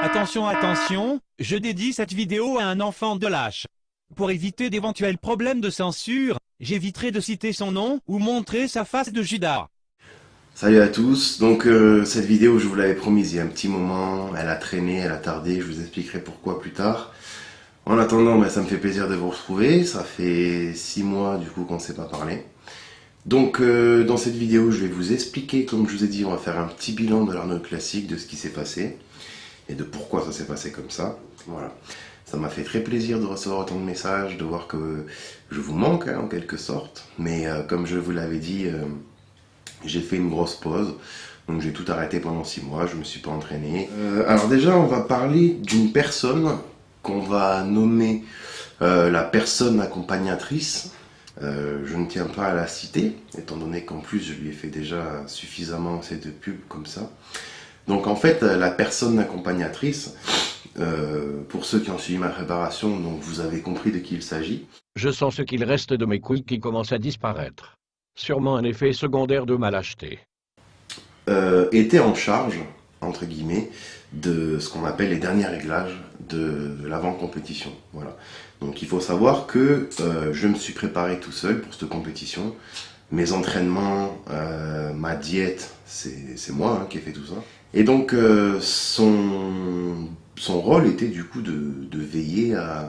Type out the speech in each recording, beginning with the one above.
Attention, attention, je dédie cette vidéo à un enfant de lâche. Pour éviter d'éventuels problèmes de censure, j'éviterai de citer son nom ou montrer sa face de Judas. Salut à tous, donc cette vidéo je vous l'avais promise il y a un petit moment, elle a traîné, elle a tardé, je vous expliquerai pourquoi plus tard. En attendant, ça me fait plaisir de vous retrouver, ça fait 6 mois du coup qu'on ne s'est pas parlé. Donc dans cette vidéo je vais vous expliquer, comme je vous ai dit, on va faire un petit bilan de l'Arnold Classic, de ce qui s'est passé et de pourquoi ça s'est passé comme ça. Voilà. Ça m'a fait très plaisir de recevoir autant de messages, de voir que je vous manque en quelque sorte, mais comme je vous l'avais dit, j'ai fait une grosse pause, donc j'ai tout arrêté pendant 6 mois, je ne me suis pas entraîné. Alors déjà, on va parler d'une personne qu'on va nommer la personne accompagnatrice. Je ne tiens pas à la citer, étant donné qu'en plus je lui ai fait déjà suffisamment assez de pubs comme ça. Donc en fait, la personne accompagnatrice, pour ceux qui ont suivi ma préparation, donc vous avez compris de qui il s'agit. Je sens ce qu'il reste de mes couilles qui commencent à disparaître. Sûrement un effet secondaire de ma lâcheté. Était en charge, entre guillemets, de ce qu'on appelle les derniers réglages de l'avant-compétition. Voilà. Donc il faut savoir que je me suis préparé tout seul pour cette compétition. Mes entraînements, ma diète, c'est moi qui ai fait tout ça. Et donc son rôle était du coup de veiller à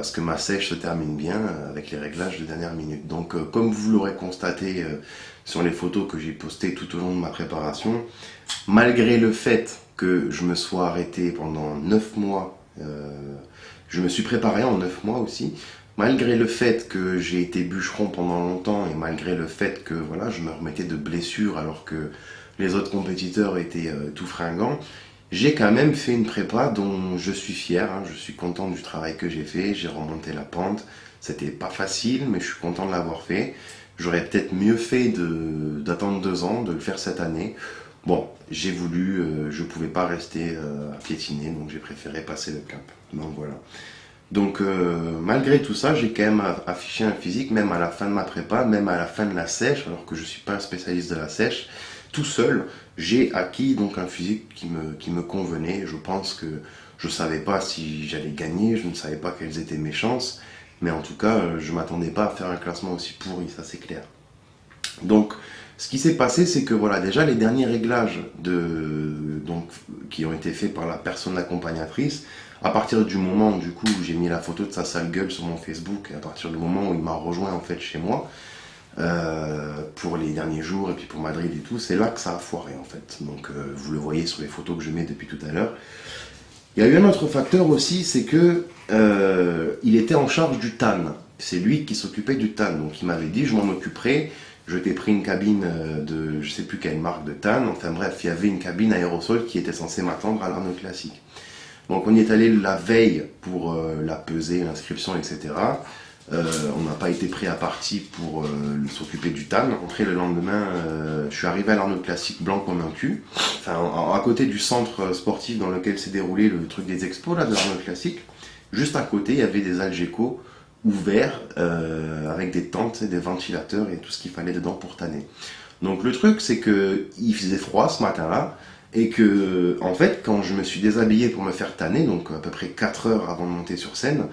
ce que ma sèche se termine bien avec les réglages de dernière minute. Donc comme vous l'aurez constaté sur les photos que j'ai postées tout au long de ma préparation, malgré le fait que je me sois arrêté pendant 9 mois, je me suis préparé en 9 mois aussi, malgré le fait que j'ai été bûcheron pendant longtemps et malgré le fait que voilà, je me remettais de blessures alors que les autres compétiteurs étaient tout fringants, j'ai quand même fait une prépa dont je suis fier, je suis content du travail que j'ai fait, j'ai remonté la pente, c'était pas facile mais je suis content de l'avoir fait. J'aurais peut-être mieux fait d'attendre 2 ans, de le faire cette année. Bon, j'ai voulu, je pouvais pas rester à piétiner, donc j'ai préféré passer le cap. Donc voilà. Donc malgré tout ça, j'ai quand même affiché un physique, même à la fin de ma prépa, même à la fin de la sèche, alors que je suis pas un spécialiste de la sèche. Tout seul, j'ai acquis donc un physique qui me convenait. Je pense que je ne savais pas si j'allais gagner, je ne savais pas quelles étaient mes chances, mais en tout cas, je ne m'attendais pas à faire un classement aussi pourri, ça c'est clair. Donc, ce qui s'est passé, c'est que voilà, déjà les derniers réglages qui ont été faits par la personne accompagnatrice, à partir du moment du coup où j'ai mis la photo de sa sale gueule sur mon Facebook, à partir du moment où il m'a rejoint en fait chez moi, pour les derniers jours et puis pour Madrid et tout, c'est là que ça a foiré en fait. Donc vous le voyez sur les photos que je mets depuis tout à l'heure. Il y a eu un autre facteur aussi, c'est que il était en charge du TAN. C'est lui qui s'occupait du TAN, donc il m'avait dit je m'en occuperai. Je t'ai pris une cabine de je sais plus quelle marque de TAN, enfin bref, il y avait une cabine aérosol qui était censée m'attendre à l'Arnold Classic. Donc on y est allé la veille pour la peser, l'inscription, etc. On n'a pas été pris à partie pour s'occuper du TAN. Après le lendemain, je suis arrivé à l'Arnold Classic blanc comme un cul. Enfin, à côté du centre sportif dans lequel s'est déroulé le truc des expos là, de l'Arnold Classic, juste à côté, il y avait des Algeco ouverts avec des tentes, des ventilateurs et tout ce qu'il fallait dedans pour tanner. Donc le truc, c'est que il faisait froid ce matin-là. Et que, en fait, quand je me suis déshabillé pour me faire tanner, donc à peu près 4 heures avant de monter sur scène,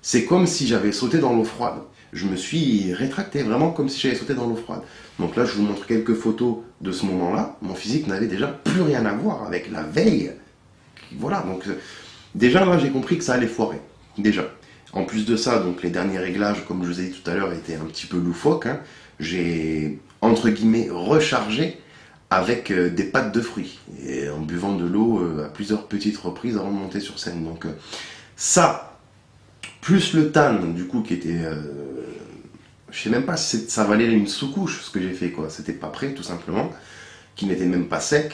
c'est comme si j'avais sauté dans l'eau froide. Je me suis rétracté, vraiment comme si j'avais sauté dans l'eau froide. Donc là, je vous montre quelques photos de ce moment-là. Mon physique n'avait déjà plus rien à voir avec la veille. Voilà, donc déjà là, j'ai compris que ça allait foirer. Déjà. En plus de ça, donc les derniers réglages, comme je vous ai dit tout à l'heure, étaient un petit peu loufoques. J'ai, entre guillemets, rechargé avec des pâtes de fruits et en buvant de l'eau à plusieurs petites reprises avant de monter sur scène. Donc ça, plus le tan du coup qui était, je sais même pas si ça valait une sous-couche ce que j'ai fait quoi, c'était pas prêt tout simplement, qui n'était même pas sec,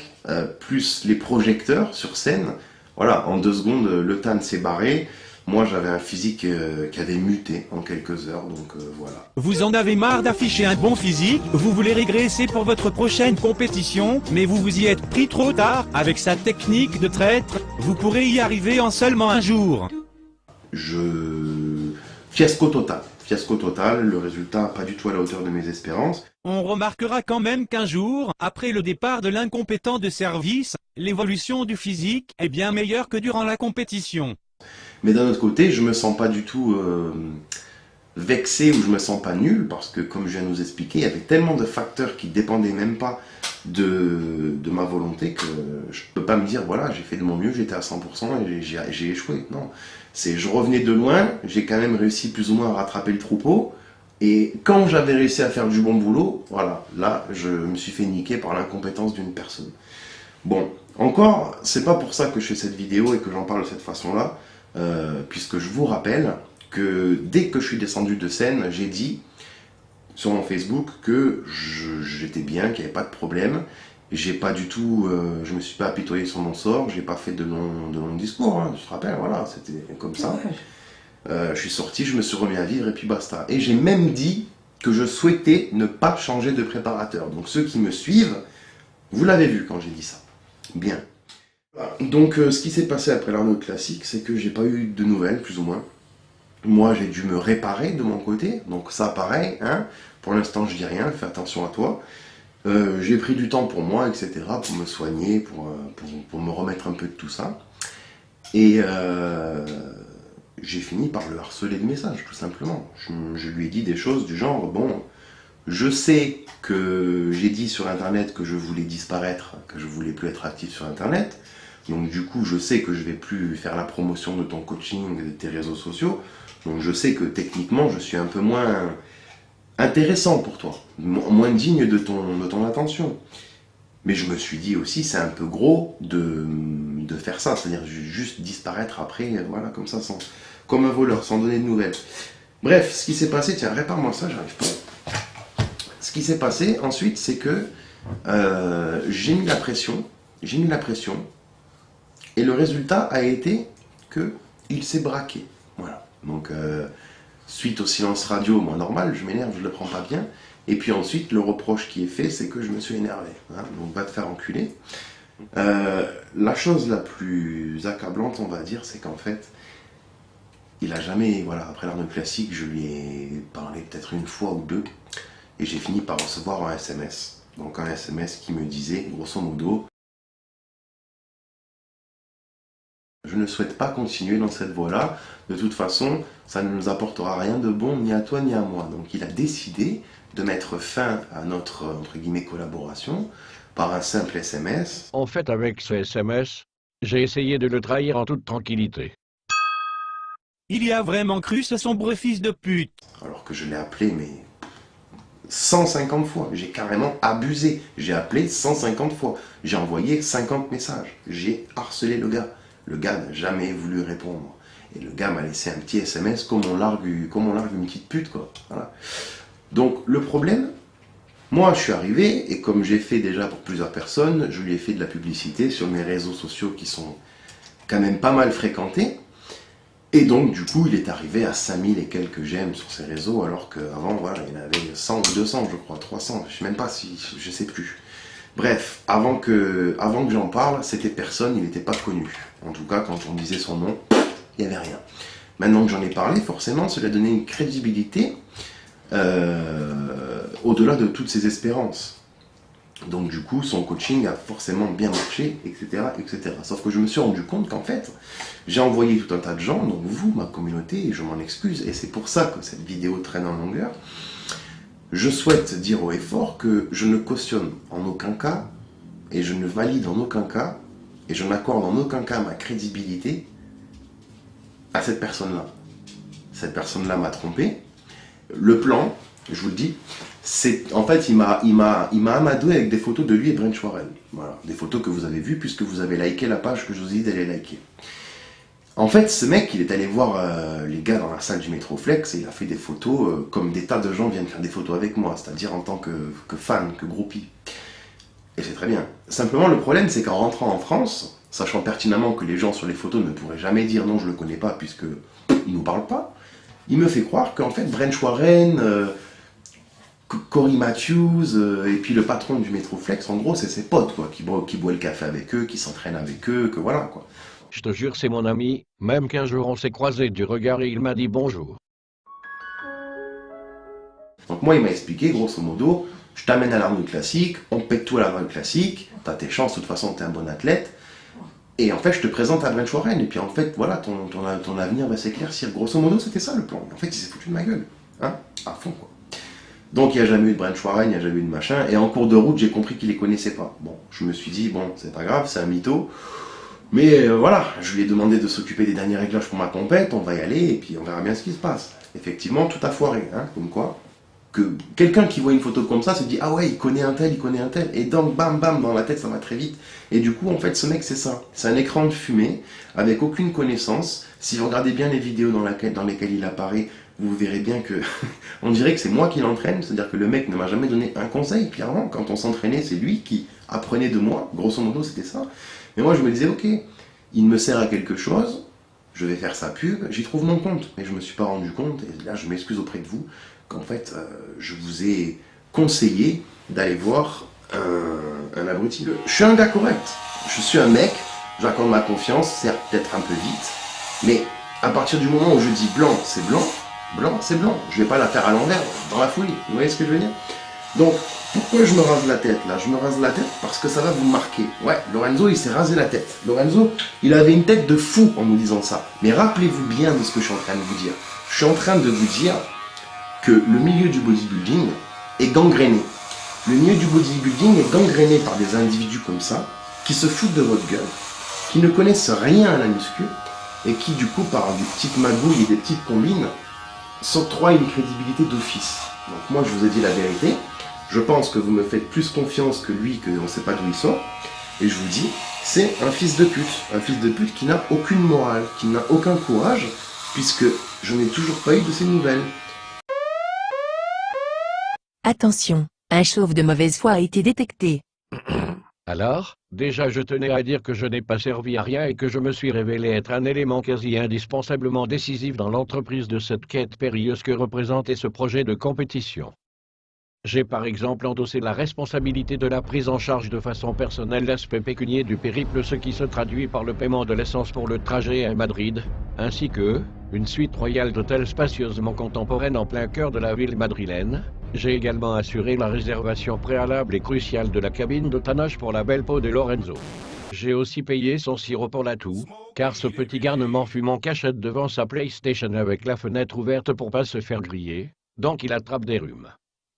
plus les projecteurs sur scène, voilà, en 2 secondes le tan s'est barré. Moi, j'avais un physique qui avait muté en quelques heures, donc voilà. Vous en avez marre d'afficher un bon physique, vous voulez régresser pour votre prochaine compétition, mais vous vous y êtes pris trop tard. Avec sa technique de traître, vous pourrez y arriver en seulement un jour. Fiasco total. Fiasco total, le résultat pas du tout à la hauteur de mes espérances. On remarquera quand même qu'un jour, après le départ de l'incompétent de service, l'évolution du physique est bien meilleure que durant la compétition. Mais d'un autre côté, je me sens pas du tout vexé ou je me sens pas nul parce que, comme je viens de nous expliquer, il y avait tellement de facteurs qui dépendaient même pas de ma volonté que je peux pas me dire voilà, j'ai fait de mon mieux, j'étais à 100% et j'ai échoué. Non, je revenais de loin, j'ai quand même réussi plus ou moins à rattraper le troupeau. Et quand j'avais réussi à faire du bon boulot, voilà, là, je me suis fait niquer par l'incompétence d'une personne. Bon, encore, c'est pas pour ça que je fais cette vidéo et que j'en parle de cette façon-là, puisque je vous rappelle que dès que je suis descendu de scène, j'ai dit sur mon Facebook que j'étais bien, qu'il n'y avait pas de problème. J'ai pas du tout, je me suis pas apitoyé sur mon sort, j'ai pas fait de long discours, hein, tu te rappelles, voilà, c'était comme ça. Je suis sorti, je me suis remis à vivre et puis basta. Et j'ai même dit que je souhaitais ne pas changer de préparateur. Donc ceux qui me suivent, vous l'avez vu quand j'ai dit ça. Bien. Donc ce qui s'est passé après l'Arnaud classique, c'est que j'ai pas eu de nouvelles, plus ou moins. Moi, j'ai dû me réparer de mon côté, donc ça, pareil, hein. Pour l'instant, je dis rien, fais attention à toi. J'ai pris du temps pour moi, etc., pour me soigner, pour me remettre un peu de tout ça. Et j'ai fini par le harceler de messages, tout simplement. Je lui ai dit des choses du genre, bon, je sais que j'ai dit sur Internet que je voulais disparaître, que je voulais plus être actif sur Internet. Donc du coup, je sais que je vais plus faire la promotion de ton coaching, de tes réseaux sociaux. Donc je sais que techniquement, je suis un peu moins intéressant pour toi, moins digne de ton attention. Mais je me suis dit aussi, c'est un peu gros de faire ça, c'est-à-dire juste disparaître après, voilà, comme ça, comme un voleur, sans donner de nouvelles. Bref, ce qui s'est passé, tiens, répare-moi ça, j'arrive pas. Ce qui s'est passé ensuite, c'est que j'ai mis la pression, et le résultat a été qu'il s'est braqué. Voilà. Donc, suite au silence radio, moi normal, je m'énerve, je le prends pas bien. Et puis ensuite, le reproche qui est fait, c'est que je me suis énervé. Hein, donc, va te faire enculer. La chose la plus accablante, on va dire, c'est qu'en fait, il a jamais, voilà, après l'Arnaud classique, je lui ai parlé peut-être une fois ou deux, et j'ai fini par recevoir un SMS. Donc un SMS qui me disait, grosso modo, je ne souhaite pas continuer dans cette voie-là. De toute façon, ça ne nous apportera rien de bon, ni à toi ni à moi. Donc il a décidé de mettre fin à notre, entre guillemets, collaboration par un simple SMS. En fait, avec ce SMS, j'ai essayé de le trahir en toute tranquillité. Il y a vraiment cru ce sombre fils de pute. Alors que je l'ai appelé, mais 150 fois. J'ai carrément abusé. J'ai appelé 150 fois. J'ai envoyé 50 messages. J'ai harcelé le gars. Le gars n'a jamais voulu répondre. Et le gars m'a laissé un petit SMS comme on largue une petite pute, quoi. Voilà. Donc, le problème, moi, je suis arrivé, et comme j'ai fait déjà pour plusieurs personnes, je lui ai fait de la publicité sur mes réseaux sociaux qui sont quand même pas mal fréquentés. Et donc, du coup, il est arrivé à 5000 et quelques j'aime sur ses réseaux, alors qu'avant, voilà, il y en avait 100 ou 200, je crois, 300, je sais même pas si, je sais plus. Bref, avant que j'en parle, c'était personne, il n'était pas connu. En tout cas, quand on disait son nom, il n'y avait rien. Maintenant que j'en ai parlé, forcément, cela a donné une crédibilité au-delà de toutes ses espérances. Donc du coup, son coaching a forcément bien marché, etc., etc. Sauf que je me suis rendu compte qu'en fait, j'ai envoyé tout un tas de gens, donc vous, ma communauté, et je m'en excuse, et c'est pour ça que cette vidéo traîne en longueur. Je souhaite dire haut et fort que je ne cautionne en aucun cas, et je ne valide en aucun cas, et je n'accorde en aucun cas ma crédibilité à cette personne-là. Cette personne-là m'a trompé. Le plan, je vous le dis, c'est en fait il m'a amadoué avec des photos de lui et Brent Schwarel. Voilà, des photos que vous avez vues puisque vous avez liké la page que je vous ai dit d'aller liker. En fait, ce mec, il est allé voir les gars dans la salle du Métroflex et il a fait des photos comme des tas de gens viennent faire des photos avec moi, c'est-à-dire en tant que fan, que groupie. Et c'est très bien. Simplement, le problème, c'est qu'en rentrant en France, sachant pertinemment que les gens sur les photos ne pourraient jamais dire non, je le connais pas, puisque il nous parle pas, il me fait croire qu'en fait, Brent Schwarel, Cory Matthews, et puis le patron du Métroflex, en gros, c'est ses potes, quoi, qui boit le café avec eux, qui s'entraînent avec eux, que voilà, quoi. Je te jure, c'est mon ami, même qu'un jour on s'est croisés du regard et il m'a dit bonjour. Donc moi, il m'a expliqué, grosso modo, je t'amène à l'Arnold Classique, on te paye tout à l'Arnold Classique, t'as tes chances, de toute façon, t'es un bon athlète, et en fait, je te présente à Branch Warren, et puis en fait, voilà, ton avenir va s'éclaircir. Grosso modo, c'était ça le plan. En fait, il s'est foutu de ma gueule, hein, à fond, quoi. Donc, il n'y a jamais eu de Branch Warren, il n'y a jamais eu de machin, et en cours de route, j'ai compris qu'il les connaissait pas. Bon, je me suis dit, bon, c'est pas grave, c'est un mytho, mais voilà, je lui ai demandé de s'occuper des derniers réglages pour ma compète, on va y aller, et puis on verra bien ce qui se passe. Effectivement, tout a foiré, hein, comme quoi, que quelqu'un qui voit une photo comme ça se dit, ah ouais, il connaît un tel, et donc, bam, bam, dans la tête, ça va très vite. Et du coup, en fait, ce mec, c'est ça. C'est un écran de fumée, avec aucune connaissance. Si vous regardez bien les vidéos dans lesquelles il apparaît, vous verrez bien que, on dirait que c'est moi qui l'entraîne, c'est-à-dire que le mec ne m'a jamais donné un conseil, clairement. Quand on s'entraînait, c'est lui qui apprenait de moi, grosso modo, c'était ça. Mais moi, je me disais, ok, il me sert à quelque chose, je vais faire sa pub, j'y trouve mon compte. Mais je ne me suis pas rendu compte, et là, je m'excuse auprès de vous, qu'en fait, je vous ai conseillé d'aller voir un abruti. Je suis un gars correct, je suis un mec, j'accorde ma confiance, certes peut-être un peu vite, mais à partir du moment où je dis blanc, c'est blanc, blanc, c'est blanc. Je ne vais pas la faire à l'envers, dans la folie, vous voyez ce que je veux dire? Donc, pourquoi je me rase la tête là? Je me rase la tête parce que ça va vous marquer. Ouais, Lorenzo, il s'est rasé la tête. Lorenzo, il avait une tête de fou en nous disant ça. Mais rappelez-vous bien de ce que je suis en train de vous dire. Je suis en train de vous dire que le milieu du bodybuilding est gangréné. Le milieu du bodybuilding est gangréné par des individus comme ça, qui se foutent de votre gueule, qui ne connaissent rien à la muscu, et qui, du coup, par des petites magouilles et des petites combines, s'octroient une crédibilité d'office. Donc moi, je vous ai dit la vérité. Je pense que vous me faites plus confiance que lui, qu'on ne sait pas d'où il sort. Et je vous dis, c'est un fils de pute. Un fils de pute qui n'a aucune morale, qui n'a aucun courage, puisque je n'ai toujours pas eu de ses nouvelles. Attention, un chauve de mauvaise foi a été détecté. Alors, déjà je tenais à dire que je n'ai pas servi à rien et que je me suis révélé être un élément quasi indispensablement décisif dans l'entreprise de cette quête périlleuse que représentait ce projet de compétition. J'ai par exemple endossé la responsabilité de la prise en charge de façon personnelle l'aspect pécunier du périple, ce qui se traduit par le paiement de l'essence pour le trajet à Madrid, ainsi que une suite royale d'hôtels spacieusement contemporaines en plein cœur de la ville madrilène. J'ai également assuré la réservation préalable et cruciale de la cabine de tannage pour la belle peau de Lorenzo. J'ai aussi payé son sirop pour la toux, car ce petit garnement fut en cachette devant sa PlayStation avec la fenêtre ouverte pour pas se faire griller, donc il attrape des rhumes.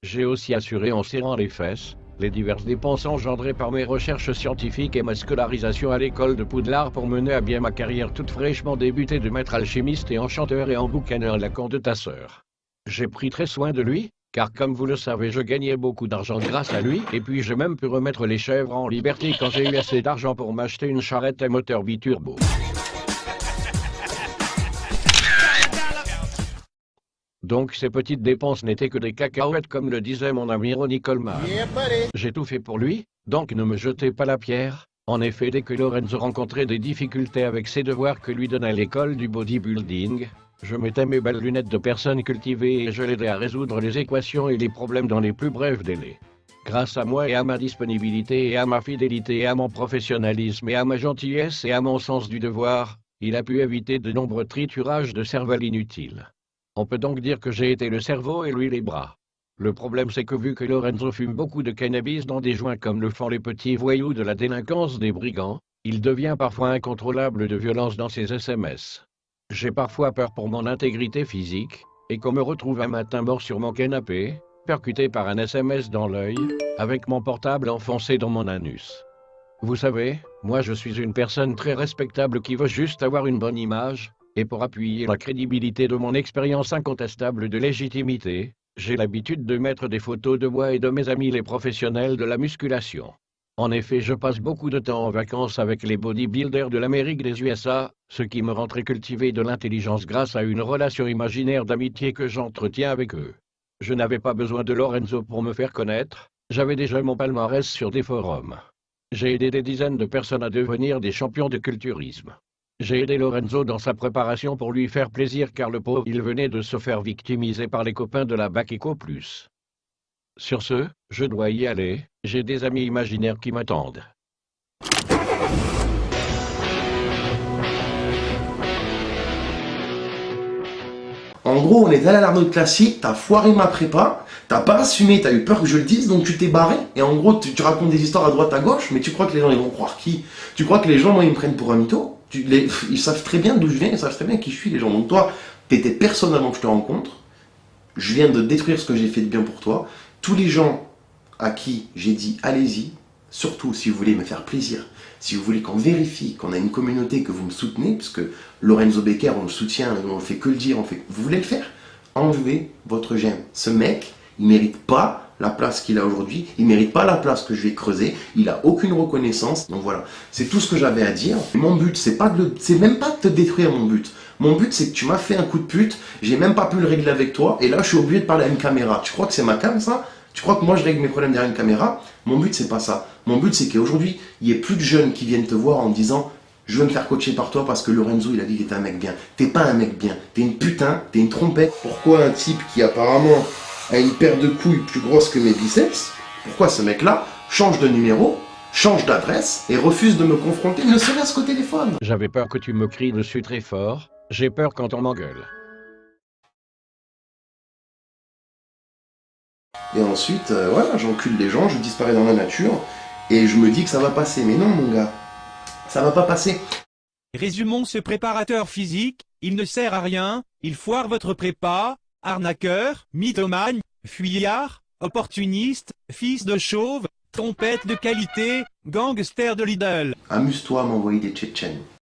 J'ai aussi assuré en serrant les fesses, les diverses dépenses engendrées par mes recherches scientifiques et ma scolarisation à l'école de Poudlard pour mener à bien ma carrière toute fraîchement débutée de maître alchimiste et enchanteur et emboucaneur lacan de ta sœur. J'ai pris très soin de lui, car comme vous le savez, je gagnais beaucoup d'argent grâce à lui, et puis j'ai même pu remettre les chèvres en liberté quand j'ai eu assez d'argent pour m'acheter une charrette à moteur biturbo. Donc ces petites dépenses n'étaient que des cacahuètes comme le disait mon ami Ronnie Coleman. J'ai tout fait pour lui, donc ne me jetez pas la pierre. En effet, dès que Lorenzo rencontrait des difficultés avec ses devoirs que lui donnait l'école du bodybuilding, je mettais mes belles lunettes de personne cultivée et je l'aidais à résoudre les équations et les problèmes dans les plus brefs délais. Grâce à moi et à ma disponibilité et à ma fidélité et à mon professionnalisme et à ma gentillesse et à mon sens du devoir, il a pu éviter de nombreux triturages de cervelle inutiles. On peut donc dire que j'ai été le cerveau et lui les bras. Le problème c'est que vu que Lorenzo fume beaucoup de cannabis dans des joints comme le font les petits voyous de la délinquance des brigands, il devient parfois incontrôlable de violence dans ses SMS. J'ai parfois peur pour mon intégrité physique, et qu'on me retrouve un matin mort sur mon canapé, percuté par un SMS dans l'œil, avec mon portable enfoncé dans mon anus. Vous savez, moi je suis une personne très respectable qui veut juste avoir une bonne image, et pour appuyer la crédibilité de mon expérience incontestable de légitimité, j'ai l'habitude de mettre des photos de moi et de mes amis les professionnels de la musculation. En effet, je passe beaucoup de temps en vacances avec les bodybuilders de l'Amérique des USA, ce qui me rend très cultivé de l'intelligence grâce à une relation imaginaire d'amitié que j'entretiens avec eux. Je n'avais pas besoin de Lorenzo pour me faire connaître, j'avais déjà mon palmarès sur des forums. J'ai aidé des dizaines de personnes à devenir des champions de culturisme. J'ai aidé Lorenzo dans sa préparation pour lui faire plaisir car le pauvre il venait de se faire victimiser par les copains de la Bac Eco Plus. Sur ce, je dois y aller, j'ai des amis imaginaires qui m'attendent. En gros, on est allé à l'Arnold Classique, t'as foiré ma prépa, T'as pas assumé, t'as eu peur que je le dise, donc tu t'es barré. Et en gros, tu racontes des histoires à droite, à gauche, mais tu crois que les gens, ils vont croire qui? Tu crois que les gens, moi, ils me prennent pour un mytho? Ils savent très bien d'où je viens, ils savent très bien qui je suis, les gens. Donc toi, t'étais personne avant que je te rencontre. Je viens de détruire ce que j'ai fait de bien pour toi. Tous les gens à qui j'ai dit allez-y, surtout si vous voulez me faire plaisir, si vous voulez qu'on vérifie qu'on a une communauté, que vous me soutenez, parce que Lorenzo Becker, on le soutient, on ne fait que le dire, vous voulez le faire, enlevez votre j'aime. Ce mec, il mérite pas la place qu'il a aujourd'hui, il mérite pas la place que je vais creuser, il a aucune reconnaissance. Donc voilà, c'est tout ce que j'avais à dire. Mon but, c'est même pas de te détruire. Mon but, c'est que tu m'as fait un coup de pute, j'ai même pas pu le régler avec toi, et là je suis obligé de parler à une caméra. Tu crois que c'est ma cam, ça? Tu crois que moi je règle mes problèmes derrière une caméra? Mon but, c'est pas ça. Mon but, c'est qu'aujourd'hui, il y ait plus de jeunes qui viennent te voir en me disant je veux me faire coacher par toi parce que Lorenzo, il a dit qu'il était un mec bien. T'es pas un mec bien, t'es une putain, t'es une trompette. Pourquoi un type qui apparemment a une paire de couilles plus grosse que mes biceps, pourquoi ce mec-là change de numéro, change d'adresse et refuse de me confronter, ne serait-ce qu'au téléphone? J'avais peur que tu me cries dessus très fort, j'ai peur quand on m'engueule. Et ensuite, voilà, j'encule les gens, je disparais dans la nature, et je me dis que ça va passer. Mais non, mon gars, ça va pas passer. Résumons ce préparateur physique, il ne sert à rien, il foire votre prépa, arnaqueur, mythomane, fuyard, opportuniste, fils de chauve, trompette de qualité, gangster de Lidl. Amuse-toi à m'envoyer des Tchétchènes.